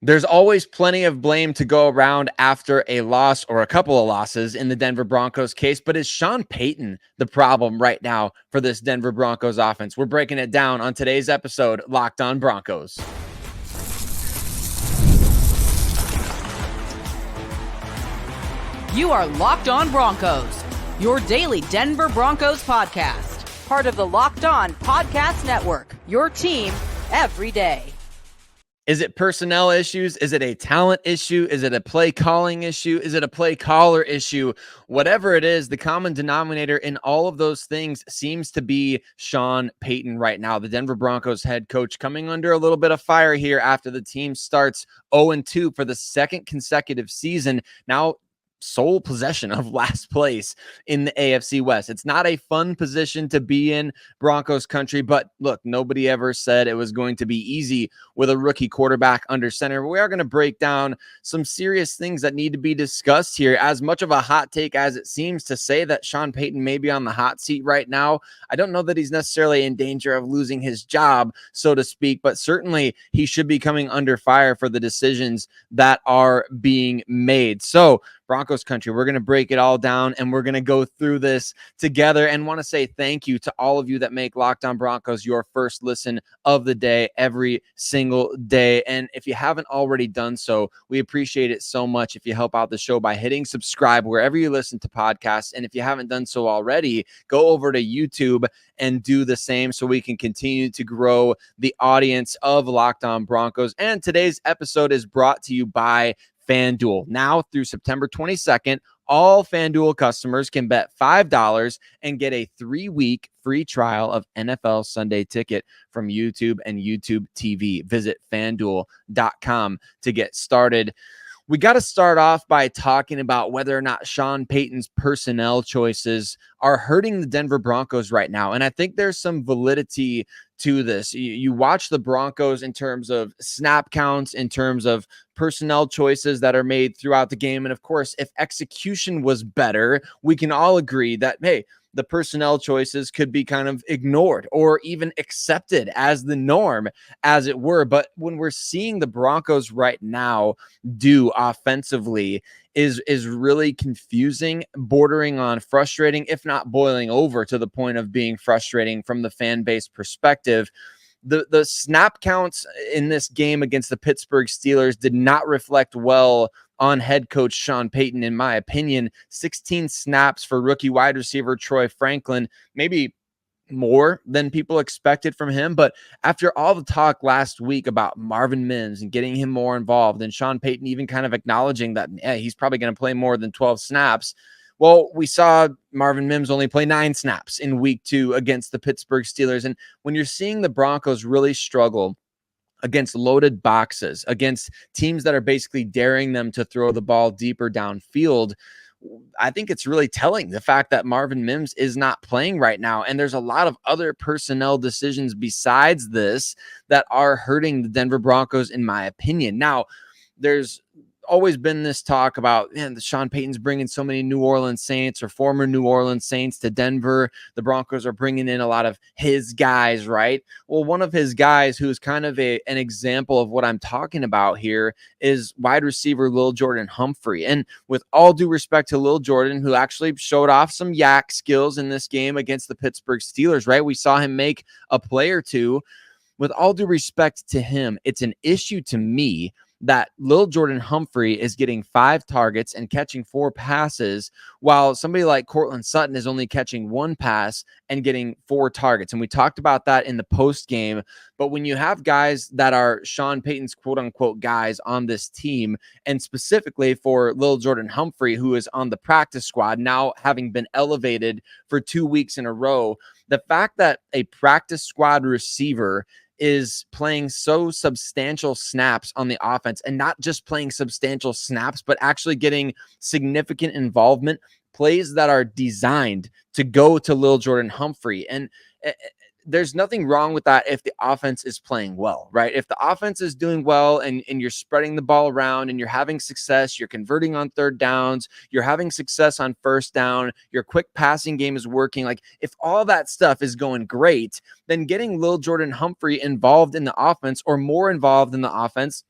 There's always plenty of blame to go around after a loss or a couple of losses in the Denver Broncos case, but is Sean Payton the problem right now for this Denver Broncos offense? We're breaking it down on today's episode, Locked On Broncos. You are Locked On Broncos, your daily Denver Broncos podcast, part of the Locked On Podcast Network, your team every day. Is it personnel issues? Is it a talent issue? Is it a play calling issue? Is it a play caller issue? Whatever it is, the common denominator in all of those things seems to be Sean Payton right now. The Denver Broncos head coach coming under a little bit of fire here after the team starts 0-2 for the second consecutive season. Now sole possession of last place in the AFC West. It's not a fun position to be in, Broncos country, but look, nobody ever said it was going to be easy with a rookie quarterback under center. We are going to break down some serious things that need to be discussed here. As much of a hot take as it seems to say that Sean Payton may be on the hot seat right now, I don't know that he's necessarily in danger of losing his job, so to speak, but certainly he should be coming under fire for the decisions that are being made. So Broncos country, we're going to break it all down and we're going to go through this together, and want to say thank you to all of you that make Locked On Broncos your first listen of the day every single day. And if you haven't already done so, we appreciate it so much if you help out the show by hitting subscribe wherever you listen to podcasts. And if you haven't done so already, go over to YouTube and do the same so we can continue to grow the audience of Locked On Broncos. And today's episode is brought to you by FanDuel. Now through September 22nd, all FanDuel customers can bet $5 and get a 3-week free trial of NFL Sunday Ticket from YouTube and YouTube TV. Visit FanDuel.com to get started. We got to start off by talking about whether or not Sean Payton's personnel choices are hurting the Denver Broncos right now. And I think there's some validity to this. You watch the Broncos in terms of snap counts, in terms of personnel choices that are made throughout the game. And of course, if execution was better, we can all agree that, hey, the personnel choices could be kind of ignored or even accepted as the norm, as it were. But when we're seeing the Broncos right now do offensively is really confusing, bordering on frustrating, if not boiling over to the point of being frustrating from the fan base perspective. The snap counts in this game against the Pittsburgh Steelers did not reflect well on head coach Sean Payton, in my opinion. 16 snaps for rookie wide receiver Troy Franklin, maybe more than people expected from him. But after all the talk last week about Marvin Mims and getting him more involved, and Sean Payton even kind of acknowledging that he's probably going to play more than 12 snaps, well, we saw Marvin Mims only play 9 snaps in week 2 against the Pittsburgh Steelers. And when you're seeing the Broncos really struggle against loaded boxes, against teams that are basically daring them to throw the ball deeper downfield, I think it's really telling, the fact that Marvin Mims is not playing right now. And there's a lot of other personnel decisions besides this that are hurting the Denver Broncos, in my opinion. Now, there's always been this talk about, man, Sean Payton's bringing so many New Orleans Saints or former New Orleans Saints to Denver. The Broncos are bringing in a lot of his guys, right? Well, one of his guys who's kind of an example of what I'm talking about here is wide receiver Lil Jordan Humphrey. And with all due respect to Lil Jordan, who actually showed off some yak skills in this game against the Pittsburgh Steelers, right? We saw him make a play or two. With all due respect to him, it's an issue to me that Lil Jordan Humphrey is getting 5 targets and catching 4 passes, while somebody like Courtland Sutton is only catching 1 pass and getting 4 targets. And we talked about that in the post game. But when you have guys that are Sean Payton's quote unquote guys on this team, and specifically for Lil Jordan Humphrey, who is on the practice squad now, having been elevated for 2 weeks in a row, the fact that a practice squad receiver is playing so substantial snaps on the offense, and not just playing substantial snaps, but actually getting significant involvement, plays that are designed to go to Lil Jordan Humphrey. And there's nothing wrong with that if the offense is playing well, right? If the offense is doing well and you're spreading the ball around and you're having success, you're converting on third downs, you're having success on first down, your quick passing game is working. Like, if all that stuff is going great, then getting Lil Jordan Humphrey involved in the offense, or more involved in the offense,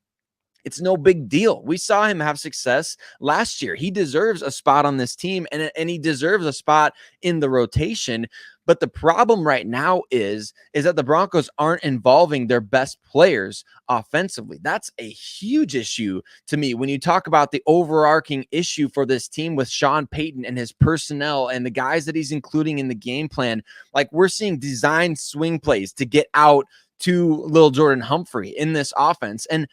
It's no big deal. We saw him have success last year. He deserves a spot on this team, and he deserves a spot in the rotation. But the problem right now is that the Broncos aren't involving their best players offensively. That's a huge issue to me when you talk about the overarching issue for this team with Sean Payton and his personnel and the guys that he's including in the game plan. Like, we're seeing design swing plays to get out to Lil Jordan Humphrey in this offense. And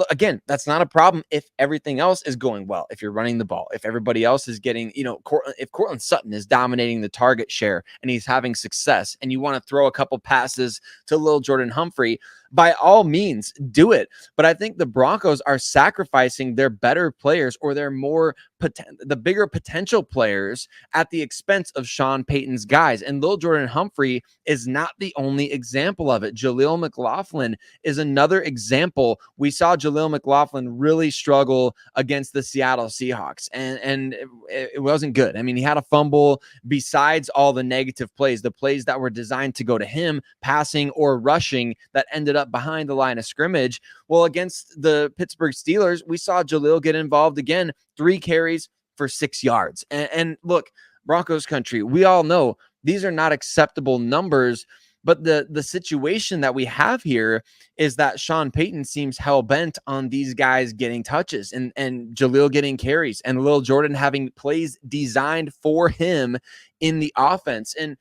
again, that's not a problem if everything else is going well. If you're running the ball, if everybody else is getting, if Cortland Sutton is dominating the target share and he's having success, and you want to throw a couple passes to Lil Jordan Humphrey, by all means, do it. But I think the Broncos are sacrificing their better players or their the bigger potential players at the expense of Sean Payton's guys. And Lil Jordan Humphrey is not the only example of it. Jaleel McLaughlin is another example. We saw Jaleel McLaughlin really struggle against the Seattle Seahawks, and it wasn't good. I mean, he had a fumble besides all the negative plays, the plays that were designed to go to him, passing or rushing, that ended up behind the line of scrimmage. Well, against the Pittsburgh Steelers, we saw Jaleel get involved again, 3 carries for 6 yards. And look, Broncos country, we all know these are not acceptable numbers. But the situation that we have here is that Sean Payton seems hell-bent on these guys getting touches and Jaleel getting carries and Lil Jordan having plays designed for him in the offense. And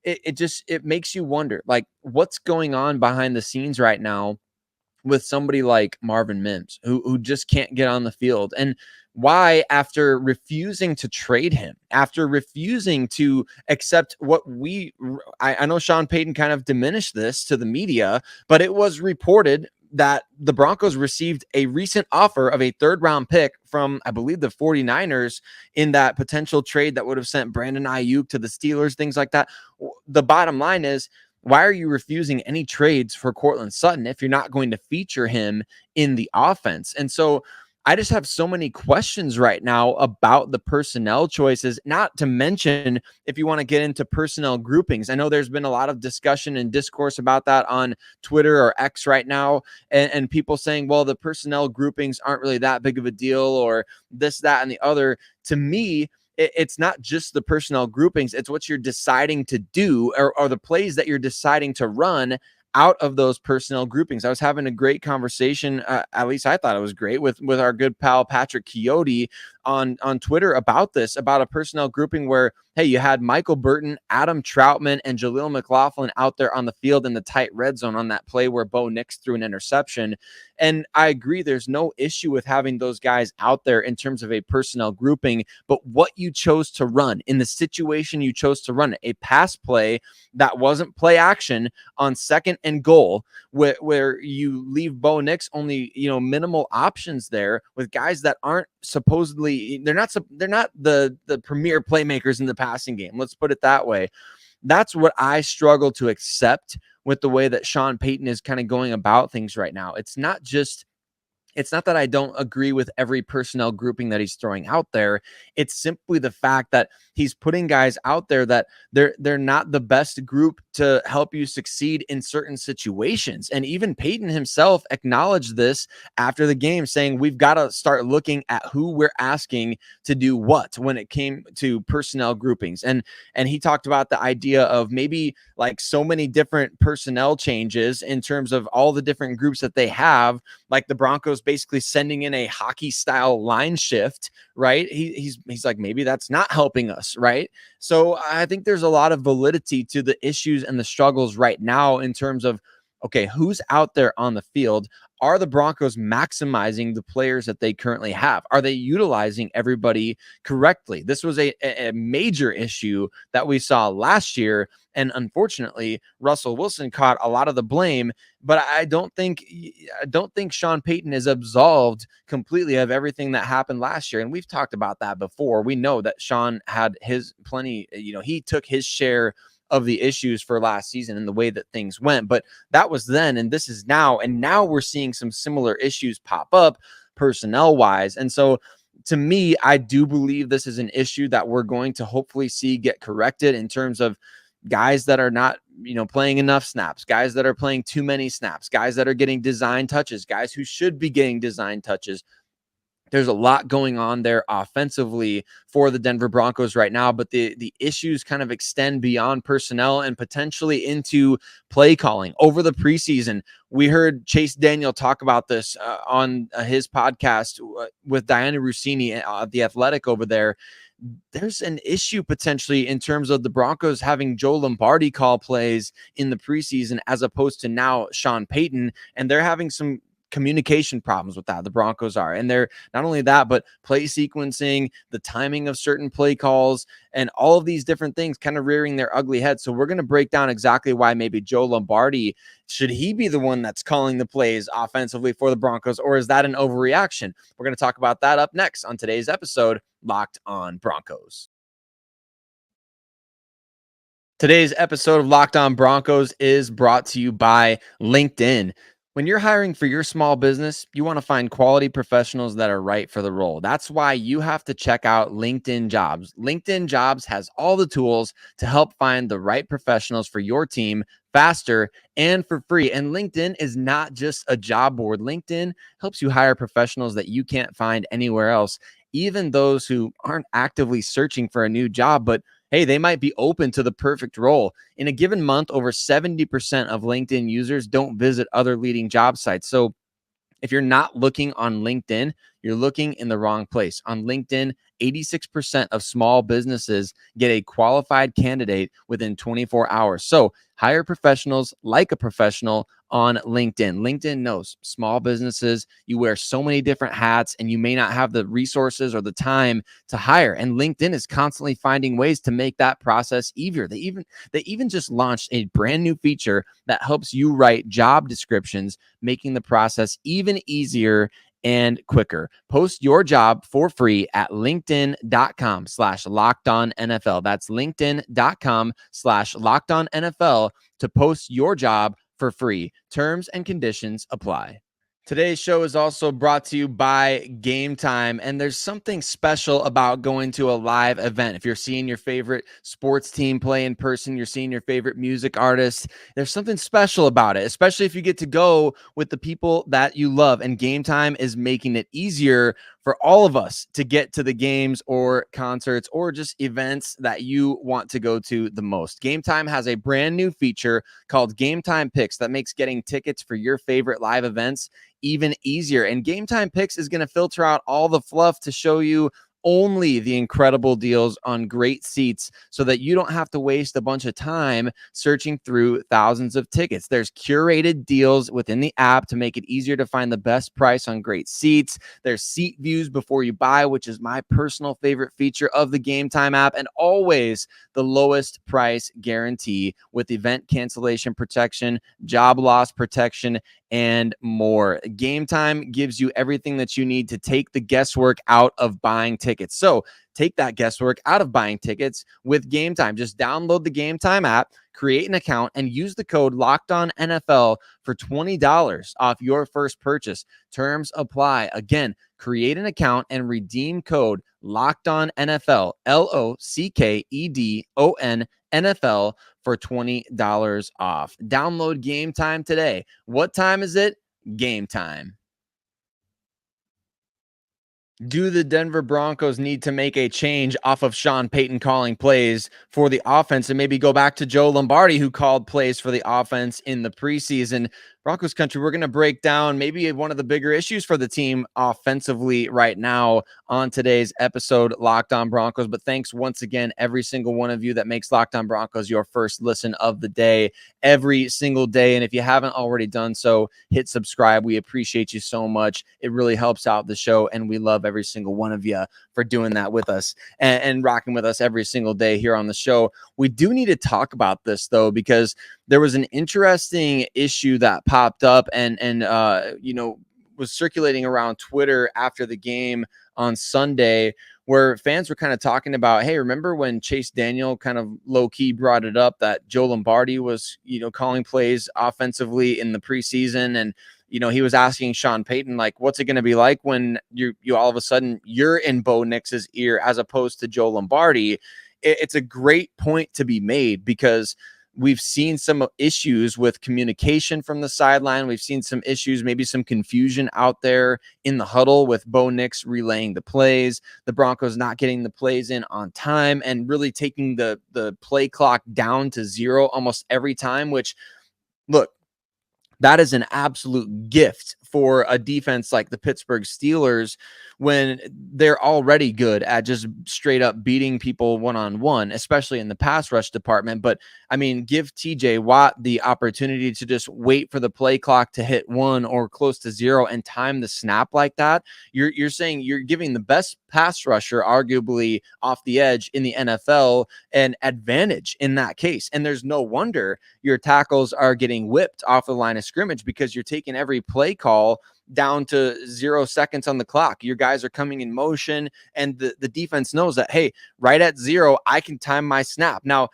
it makes you wonder, like, what's going on behind the scenes right now with somebody like Marvin Mims, who just can't get on the field. And why, after refusing to trade him, after refusing to accept I know Sean Payton kind of diminished this to the media, but it was reported that the Broncos received a recent offer of a 3rd-round pick from, I believe, the 49ers in that potential trade that would have sent Brandon Ayuk to the Steelers, things like that. The bottom line is, why are you refusing any trades for Cortland Sutton if you're not going to feature him in the offense? And so I just have so many questions right now about the personnel choices, not to mention if you want to get into personnel groupings. I know there's been a lot of discussion and discourse about that on Twitter or X right now, and people saying, well, the personnel groupings aren't really that big of a deal, or this, that, and the other. To me, it's not just the personnel groupings. It's what you're deciding to do, or the plays that you're deciding to run out of those personnel groupings. I was having a great conversation, at least I thought it was great, with our good pal Patrick Chiotti on Twitter about this, about a personnel grouping where, hey, you had Michael Burton, Adam Troutman, and Jaleel McLaughlin out there on the field in the tight red zone on that play where Bo Nix threw an interception. And I agree, there's no issue with having those guys out there in terms of a personnel grouping, but what you chose to run in the situation you chose to run, a pass play that wasn't play action on 2nd and goal, where you leave Bo Nix only, minimal options there with guys that aren't supposedly, they're not the premier playmakers in the passing game. Let's put it that way. That's what I struggle to accept with the way that Sean Payton is kind of going about things right now. It's not that I don't agree with every personnel grouping that he's throwing out there. It's simply the fact that he's putting guys out there that they're not the best group to help you succeed in certain situations. And even Payton himself acknowledged this after the game, saying we've got to start looking at who we're asking to do what when it came to personnel groupings. And he talked about the idea of maybe like so many different personnel changes in terms of all the different groups that they have, like the Broncos basically sending in a hockey style line shift, right? He's like, maybe that's not helping us, right? So I think there's a lot of validity to the issues and the struggles right now in terms of, okay, who's out there on the field? Are the Broncos maximizing the players that they currently have? Are they utilizing everybody correctly? This was a major issue that we saw last year. And unfortunately, Russell Wilson caught a lot of the blame, but I don't think Sean Payton is absolved completely of everything that happened last year. And we've talked about that before. We know that Sean had his plenty, he took his share of the issues for last season and the way that things went, but that was then, and this is now. And now we're seeing some similar issues pop up personnel wise. And so to me, I do believe this is an issue that we're going to hopefully see get corrected in terms of guys that are not, playing enough snaps, guys that are playing too many snaps, guys that are getting design touches, guys who should be getting design touches. There's a lot going on there offensively for the Denver Broncos right now, but the issues kind of extend beyond personnel and potentially into play calling. Over the preseason, we heard Chase Daniel talk about this on his podcast with Diana Rossini, The Athletic over there. There's an issue potentially in terms of the Broncos having Joe Lombardi call plays in the preseason as opposed to now Sean Payton, and they're having some communication problems with that. The Broncos are, and they're not only that, but play sequencing, the timing of certain play calls, and all of these different things kind of rearing their ugly head. So we're going to break down exactly why maybe Joe Lombardi, should he be the one that's calling the plays offensively for the Broncos, or is that an overreaction? We're going to talk about that up next on today's episode, Locked On Broncos. Today's episode of Locked On Broncos is brought to you by LinkedIn. When you're hiring for your small business, you want to find quality professionals that are right for the role. That's why you have to check out LinkedIn Jobs. LinkedIn Jobs has all the tools to help find the right professionals for your team faster and for free. And LinkedIn is not just a job board. LinkedIn helps you hire professionals that you can't find anywhere else, even those who aren't actively searching for a new job, but hey, they might be open to the perfect role. In a given month, over 70% of LinkedIn users don't visit other leading job sites. So if you're not looking on LinkedIn, you're looking in the wrong place. On LinkedIn, 86% of small businesses get a qualified candidate within 24 hours. So hire professionals like a professional on LinkedIn. LinkedIn knows small businesses, you wear so many different hats and you may not have the resources or the time to hire. And LinkedIn is constantly finding ways to make that process easier. They even just launched a brand new feature that helps you write job descriptions, making the process even easier and quicker. Post your job for free at linkedin.com/lockedonnfl. That's linkedin.com/lockedonnfl to post your job for free. Terms and conditions apply. Today's show is also brought to you by Game Time, and there's something special about going to a live event. If you're seeing your favorite sports team play in person, you're seeing your favorite music artist, there's something special about it, especially if you get to go with the people that you love. And Game Time is making it easier for all of us to get to the games or concerts or just events that you want to go to the most. Game Time has a brand new feature called Game Time Picks that makes getting tickets for your favorite live events even easier. And Game Time Picks is going to filter out all the fluff to show you only the incredible deals on great seats so that you don't have to waste a bunch of time searching through thousands of tickets. There's curated deals within the app to make it easier to find the best price on great seats. There's seat views before you buy, which is my personal favorite feature of the Game Time app, and always the lowest price guarantee with event cancellation protection, job loss protection, and more. Game Time gives you everything that you need to take the guesswork out of buying tickets. So take that guesswork out of buying tickets with Game Time. Just download the Game Time app, create an account, and use the code LOCKEDONNFL for $20 off your first purchase. Terms apply. Again, create an account and redeem code LOCKEDONNFL, LOCKEDON NFL for $20 off. Download Game Time today. What time is it? Game time. Do the Denver Broncos need to make a change off of Sean Payton calling plays for the offense and maybe go back to Joe Lombardi, who called plays for the offense in the preseason? Broncos Country, we're going to break down maybe one of the bigger issues for the team offensively right now on today's episode, Locked On Broncos. But thanks once again, every single one of you that makes Locked On Broncos your first listen of the day every single day. And if you haven't already done so, hit subscribe. We appreciate you so much. It really helps out the show, and we love every single one of you for doing that with us and rocking with us every single day here on the show. We do need to talk about this, though, because there was an interesting issue that popped up and was circulating around Twitter after the game on Sunday, where fans were kind of talking about, hey, remember when Chase Daniel kind of low-key brought it up that Joe Lombardi was, calling plays offensively in the preseason, and he was asking Sean Payton, like, what's it going to be like when you all of a sudden you're in Bo Nix's ear as opposed to Joe Lombardi? it's a great point to be made, because we've seen some issues with communication from the sideline. We've seen some issues, maybe some confusion out there in the huddle with Bo Nix relaying the plays, the Broncos not getting the plays in on time, and really taking the play clock down to 0 almost every time, which, look, that is an absolute gift for a defense like the Pittsburgh Steelers, when they're already good at just straight up beating people one-on-one, especially in the pass rush department. But I mean, give TJ Watt the opportunity to just wait for the play clock to hit 1 or close to 0 and time the snap like that. You're saying you're giving the best pass rusher, arguably off the edge in the NFL, an advantage in that case. And there's no wonder your tackles are getting whipped off the line of scrimmage, because you're taking every play call down to 0 seconds on the clock. Your guys are coming in motion, and the defense knows that, hey, right at 0, I can time my snap. Now,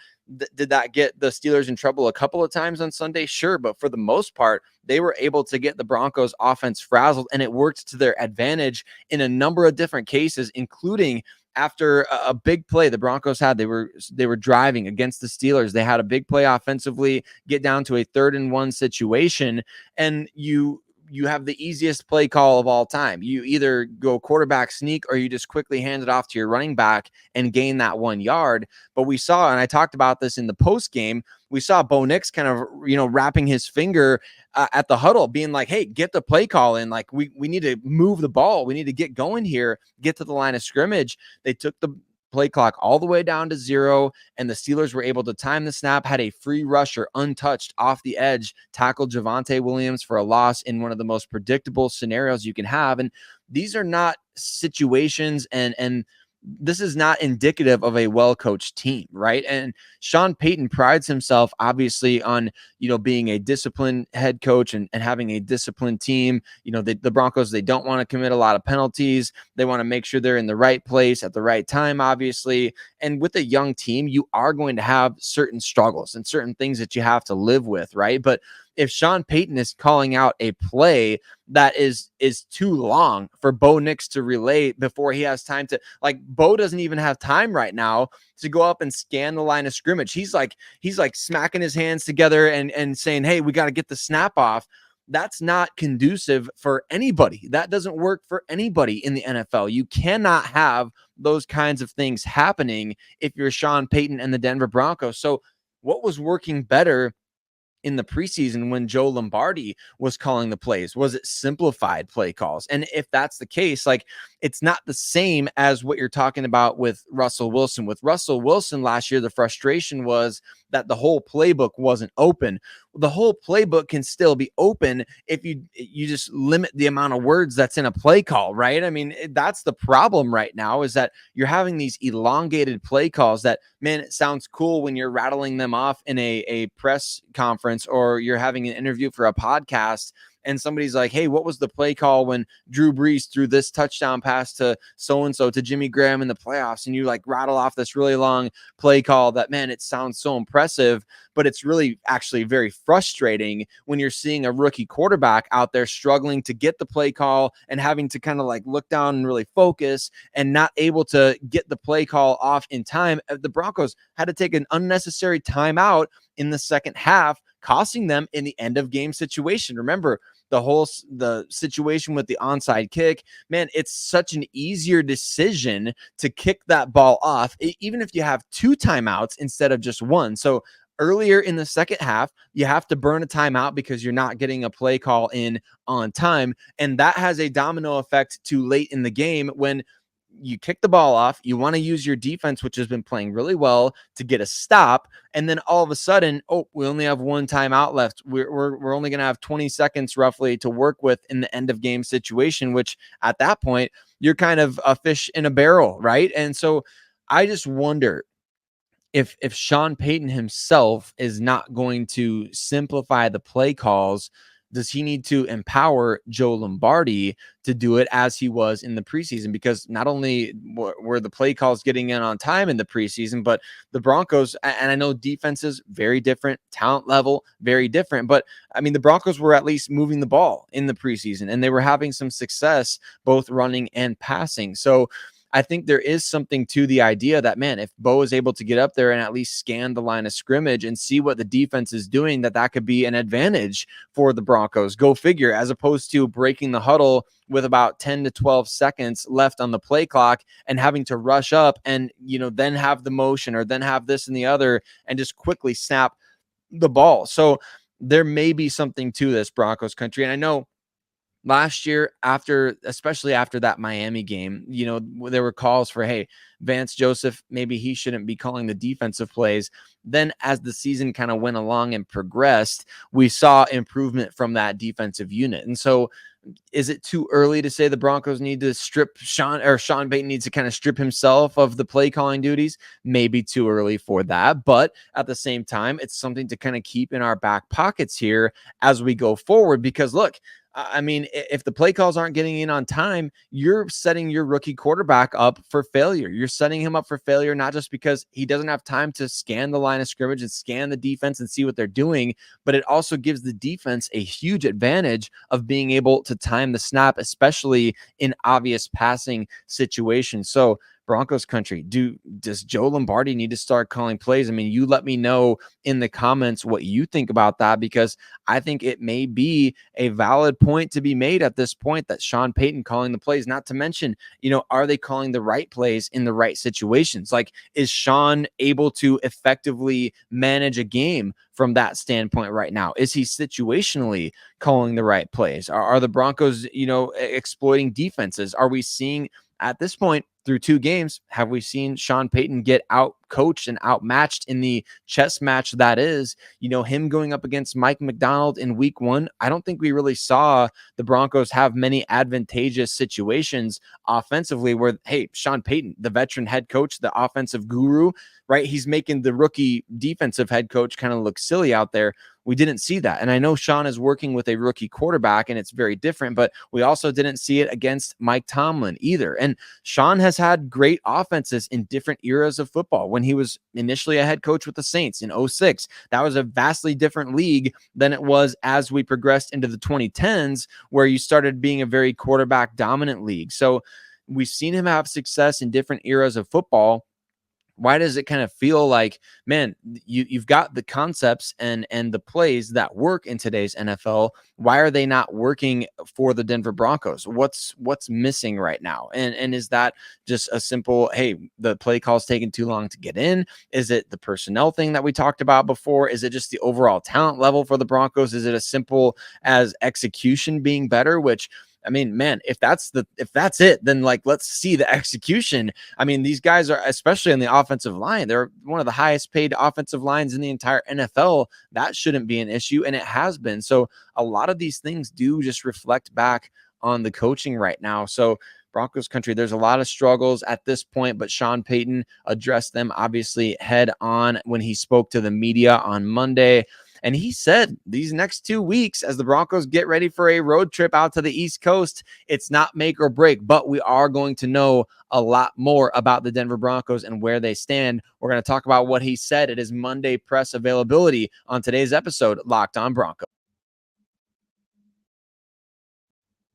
did that get the Steelers in trouble a couple of times on Sunday? Sure. But for the most part, they were able to get the Broncos offense frazzled, and it worked to their advantage in a number of different cases, including after a big play the Broncos had. They were driving against the Steelers. They had a big play offensively, get down to a 3rd and 1 situation, and you have the easiest play call of all time. You either go quarterback sneak, or you just quickly hand it off to your running back and gain that 1 yard. But we saw, and I talked about this in the post game, we saw Bo Nix kind of, wrapping his finger at the huddle, being like, hey, get the play call in. Like, we need to move the ball. We need to get going here, get to the line of scrimmage. They took the play clock all the way down to 0, and the Steelers were able to time the snap, had a free rusher untouched off the edge, tackled Javonte Williams for a loss in one of the most predictable scenarios you can have. And these are not situations, and this is not indicative of a well-coached team, right? And Sean Payton prides himself, obviously, on, being a disciplined head coach and having a disciplined team. The Broncos, they don't want to commit a lot of penalties. They want to make sure they're in the right place at the right time, obviously. And with a young team, you are going to have certain struggles and certain things that you have to live with, right? But if Sean Payton is calling out a play that is too long for Bo Nix to relay before he has time to, like, Bo doesn't even have time right now to go up and scan the line of scrimmage. He's like smacking his hands together and saying, hey, we got to get the snap off. That's not conducive for anybody. That doesn't work for anybody in the NFL. You cannot have those kinds of things happening if you're Sean Payton and the Denver Broncos. So what was working better in the preseason when Joe Lombardi was calling the plays? Was it simplified play calls? And if that's the case, like, it's not the same as what you're talking about with Russell Wilson. With Russell Wilson last year, the frustration was that the whole playbook wasn't open. The whole playbook can still be open if you just limit the amount of words that's in a play call, right? I mean, that's the problem right now, is that you're having these elongated play calls that, man, it sounds cool when you're rattling them off in a press conference, or you're having an interview for a podcast, and somebody's like, hey, what was the play call when Drew Brees threw this touchdown pass to so-and-so, to Jimmy Graham in the playoffs? And you like rattle off this really long play call that, man, it sounds so impressive, but it's really actually very frustrating when you're seeing a rookie quarterback out there struggling to get the play call and having to kind of like look down and really focus and not able to get the play call off in time. The Broncos had to take an unnecessary timeout in the second half, costing them in the end of game situation. Remember the situation with the onside kick, man, it's such an easier decision to kick that ball off, even if you have 2 timeouts instead of just 1. So earlier in the second half, you have to burn a timeout because you're not getting a play call in on time. And that has a domino effect to late in the game when you kick the ball off. You want to use your defense, which has been playing really well, to get a stop. And then all of a sudden, we only have 1 timeout left. We're only going to have 20 seconds roughly to work with in the end of game situation, which at that point, you're kind of a fish in a barrel, right? And so I just wonder if Sean Payton himself is not going to simplify the play calls. Does he need to empower Joe Lombardi to do it as he was in the preseason? Because not only were the play calls getting in on time in the preseason, but the Broncos, and I know defenses very different, talent level very different, but I mean, the Broncos were at least moving the ball in the preseason, and they were having some success both running and passing. So I think there is something to the idea that, man, if Bo is able to get up there and at least scan the line of scrimmage and see what the defense is doing, that could be an advantage for the Broncos. Go figure, as opposed to breaking the huddle with about 10 to 12 seconds left on the play clock and having to rush up and, then have the motion or then have this and the other and just quickly snap the ball. So there may be something to this, Broncos country. And I know last year, especially after that Miami game, there were calls for, hey, Vance Joseph, maybe he shouldn't be calling the defensive plays. Then as the season kind of went along and progressed, we saw improvement from that defensive unit. And so is it too early to say the Broncos need to strip Sean Payton needs to kind of strip himself of the play calling duties? Maybe too early for that. But at the same time, it's something to kind of keep in our back pockets here as we go forward, because look, I mean, if the play calls aren't getting in on time, you're setting your rookie quarterback up for failure. You're setting him up for failure, not just because he doesn't have time to scan the line of scrimmage and scan the defense and see what they're doing, but it also gives the defense a huge advantage of being able to time the snap, especially in obvious passing situations. So Broncos country, does Joe Lombardi need to start calling plays? I mean, you let me know in the comments what you think about that, because I think it may be a valid point to be made at this point that Sean Payton calling the plays, not to mention, are they calling the right plays in the right situations? Like, is Sean able to effectively manage a game from that standpoint right now? Is he situationally calling the right plays? Are the Broncos, exploiting defenses? Are we seeing at this point, through 2 games, have we seen Sean Payton get out coached and outmatched in the chess match that is, him going up against Mike McDonald in week 1? I don't think we really saw the Broncos have many advantageous situations offensively where, hey, Sean Payton, the veteran head coach, the offensive guru, right? He's making the rookie defensive head coach kind of look silly out there. We didn't see that. And I know Sean is working with a rookie quarterback and it's very different, but we also didn't see it against Mike Tomlin either. And Sean has had great offenses in different eras of football. When he was initially a head coach with the Saints in 2006, that was a vastly different league than it was as we progressed into the 2010s, where you started being a very quarterback dominant league. So we've seen him have success in different eras of football. Why does it kind of feel like, man, you've got the concepts and the plays that work in today's NFL? Why are they not working for the Denver Broncos? What's missing right now? And is that just a simple, hey, the play call's taking too long to get in? Is it the personnel thing that we talked about before? Is it just the overall talent level for the Broncos? Is it as simple as execution being better, which, I mean, man, if that's it, then let's see the execution. I mean, these guys are, especially on the offensive line, they're one of the highest paid offensive lines in the entire NFL. That shouldn't be an issue, and it has been. So a lot of these things do just reflect back on the coaching right now. So Broncos country, there's a lot of struggles at this point, but Sean Payton addressed them obviously head on when he spoke to the media on Monday. And he said these next 2 weeks, as the Broncos get ready for a road trip out to the East Coast, it's not make or break, but we are going to know a lot more about the Denver Broncos and where they stand. We're going to talk about what he said at his Monday press availability on today's episode, Locked On Broncos.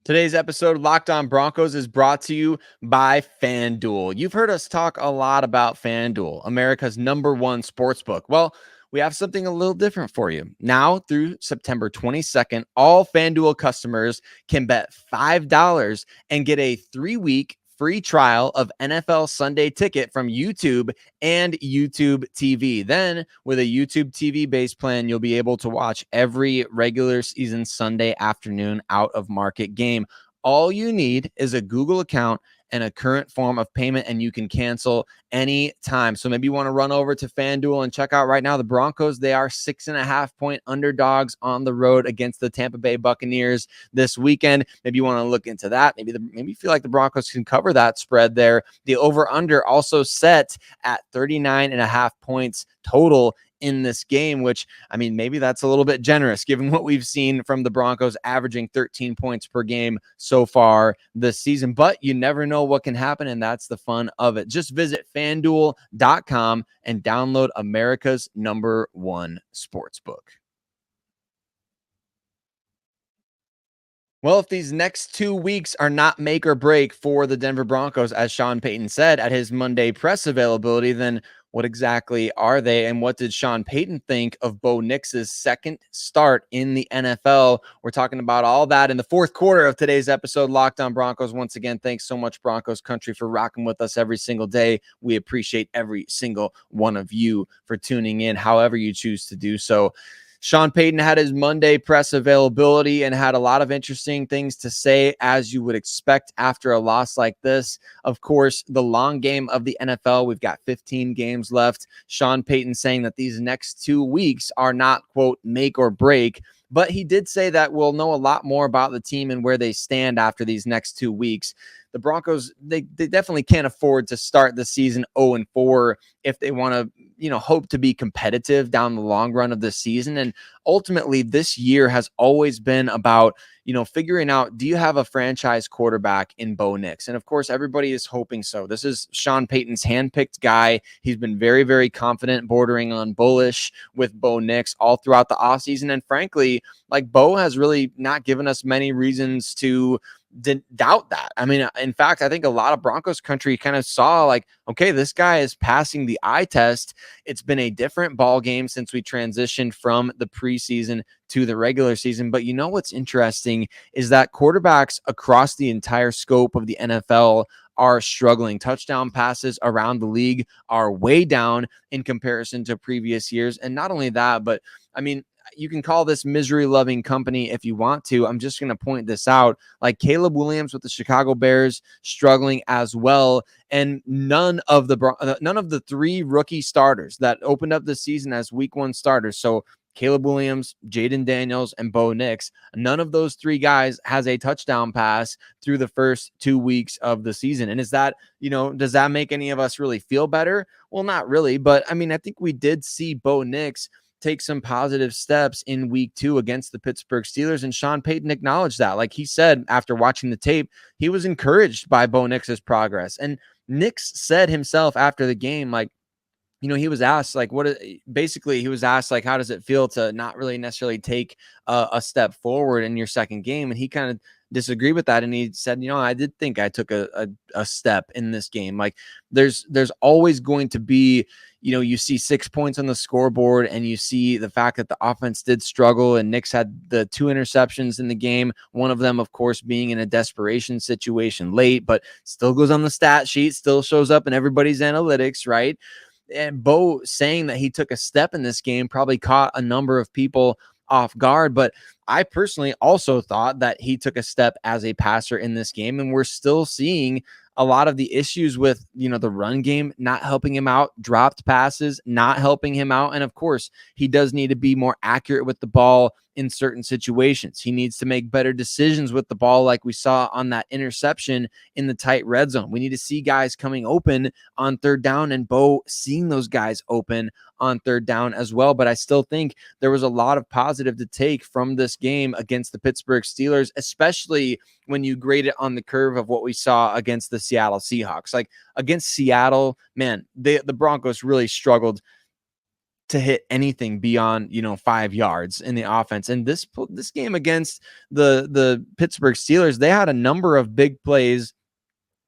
Today's episode of Locked On Broncos is brought to you by FanDuel. You've heard us talk a lot about FanDuel, America's #1 sportsbook. Well, we have something a little different for you. Now through September 22nd, all FanDuel customers can bet $5 and get a 3-week free trial of NFL Sunday Ticket from YouTube and YouTube TV. Then, with a YouTube TV base plan, you'll be able to watch every regular season Sunday afternoon out of market game. All you need is a Google account and a current form of payment, and you can cancel any time. So maybe you want to run over to FanDuel and check out right now the Broncos. They are 6.5-point underdogs on the road against the Tampa Bay Buccaneers this weekend. Maybe you want to look into that. Maybe you feel like the Broncos can cover that spread there. The over-under also set at 39.5 points total in this game, which, I mean, maybe that's a little bit generous given what we've seen from the Broncos averaging 13 points per game so far this season. But you never know what can happen, and that's the fun of it. Just visit FanDuel.com and download America's #1 sportsbook. Well, if these next 2 weeks are not make or break for the Denver Broncos, as Sean Payton said at his Monday press availability, then what exactly are they? And what did Sean Payton think of Bo Nix's second start in the NFL? We're talking about all that in the fourth quarter of today's episode, Locked On Broncos. Once again, thanks so much, Broncos Country, for rocking with us every single day. We appreciate every single one of you for tuning in, however you choose to do so. Sean Payton had his Monday press availability and had a lot of interesting things to say, as you would expect after a loss like this. Of course, the long game of the NFL, we've got 15 games left. Sean Payton saying that these next 2 weeks are not, quote, make or break. But he did say that we'll know a lot more about the team and where they stand after these next 2 weeks. The Broncos, they definitely can't afford to start the season 0-4 if they want to, hope to be competitive down the long run of this season. And ultimately, this year has always been about, figuring out, do you have a franchise quarterback in Bo Nix? And of course, everybody is hoping so. This is Sean Payton's handpicked guy. He's been very, very confident, bordering on bullish with Bo Nix all throughout the offseason. And frankly, like, Bo has really not given us many reasons to doubt that. I mean, in fact, I think a lot of Broncos country kind of saw like, okay, this guy is passing the eye test. It's been a different ball game since we transitioned from the preseason to the regular season. But what's interesting is that quarterbacks across the entire scope of the NFL are struggling. Touchdown passes around the league are way down in comparison to previous years. And not only that, but I mean, you can call this misery loving company if you want to. I'm just going to point this out. Like Caleb Williams with the Chicago Bears struggling as well. And none of the 3 rookie starters that opened up the season as week 1 starters. So Caleb Williams, Jaden Daniels, and Bo Nix, none of those 3 guys has a touchdown pass through the first 2 weeks of the season. And is that, does that make any of us really feel better? Well, not really. But I mean, I think we did see Bo Nix take some positive steps in week 2 against the Pittsburgh Steelers. And Sean Payton acknowledged that. Like he said, after watching the tape, he was encouraged by Bo Nix's progress. And Nix said himself after the game, like, he was asked, like, he was asked, like, how does it feel to not really necessarily take a step forward in your second game? And he kind of disagreed with that. And he said, I did think I took a step in this game. Like there's always going to be, you see 6 points on the scoreboard and you see the fact that the offense did struggle and Nix had the 2 interceptions in the game. One of them, of course, being in a desperation situation late, but still goes on the stat sheet, still shows up in everybody's analytics, right? And Bo saying that he took a step in this game probably caught a number of people off guard. But I personally also thought that he took a step as a passer in this game. And we're still seeing a lot of the issues with, the run game not helping him out, dropped passes not helping him out. And of course, he does need to be more accurate with the ball in certain situations. He needs to make better decisions with the ball, like we saw on that interception in the tight red zone. We need to see guys coming open on third down, and Bo seeing those guys open on third down as well. But I still think there was a lot of positive to take from this game against the Pittsburgh Steelers, especially when you grade it on the curve of what we saw against the Seattle Seahawks. Like against Seattle, man, the Broncos really struggled to hit anything beyond 5 yards in the offense. And this game against the Pittsburgh Steelers, they had a number of big plays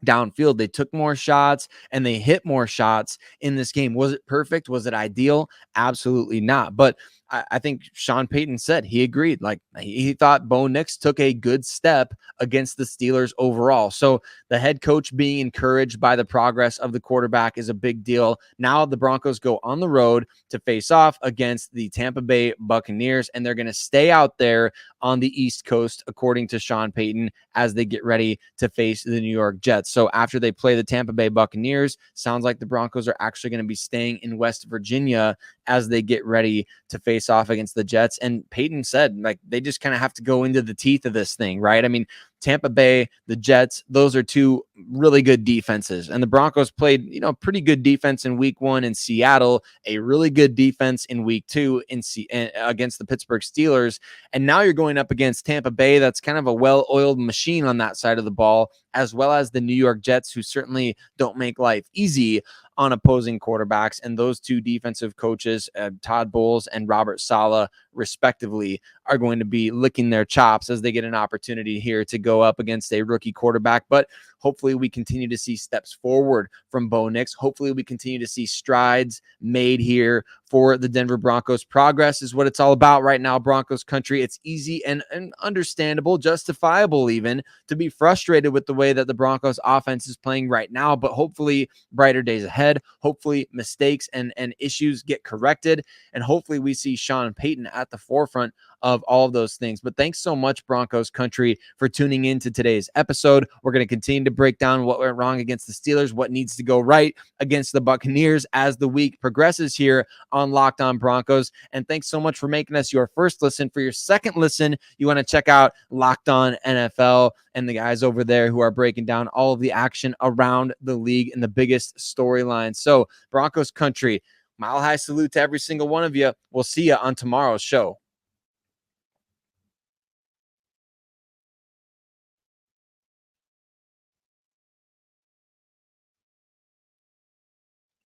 downfield. They took more shots and they hit more shots in this game. Was it perfect? Was it ideal? Absolutely not. But I think Sean Payton said he agreed. Like he thought Bo Nix took a good step against the Steelers overall. So the head coach being encouraged by the progress of the quarterback is a big deal. Now the Broncos go on the road to face off against the Tampa Bay Buccaneers, and they're going to stay out there on the East Coast, according to Sean Payton, as they get ready to face the New York Jets. So after they play the Tampa Bay Buccaneers, sounds like the Broncos are actually going to be staying in West Virginia as they get ready to face off against the Jets. And Payton said, like, they just kind of have to go into the teeth of this thing, right? I mean, Tampa Bay, the Jets, those are two really good defenses. And the Broncos played, pretty good defense in week 1 in Seattle, a really good defense in week 2 against the Pittsburgh Steelers. And now you're going up against Tampa Bay, that's kind of a well-oiled machine on that side of the ball, as well as the New York Jets, who certainly don't make life easy on opposing quarterbacks. And those two defensive coaches, Todd Bowles and Robert Saleh, respectively, are going to be licking their chops as they get an opportunity here to go up against a rookie quarterback. But hopefully we continue to see steps forward from Bo Nix. Hopefully we continue to see strides made here for the Denver Broncos. Progress is what it's all about right now, Broncos country. It's easy and understandable, justifiable even, to be frustrated with the way that the Broncos offense is playing right now, but hopefully brighter days ahead. Hopefully mistakes and issues get corrected, and hopefully we see Sean Payton at the forefront of all of those things. But thanks so much, Broncos country, for tuning in to today's episode. We're going to continue to break down what went wrong against the Steelers, what needs to go right against the Buccaneers as the week progresses here on Locked On Broncos. And thanks so much for making us your first listen. For your second listen, you want to check out Locked On NFL and the guys over there who are breaking down all of the action around the league and the biggest storylines. So Broncos country, mile high salute to every single one of you. We'll see you on tomorrow's show.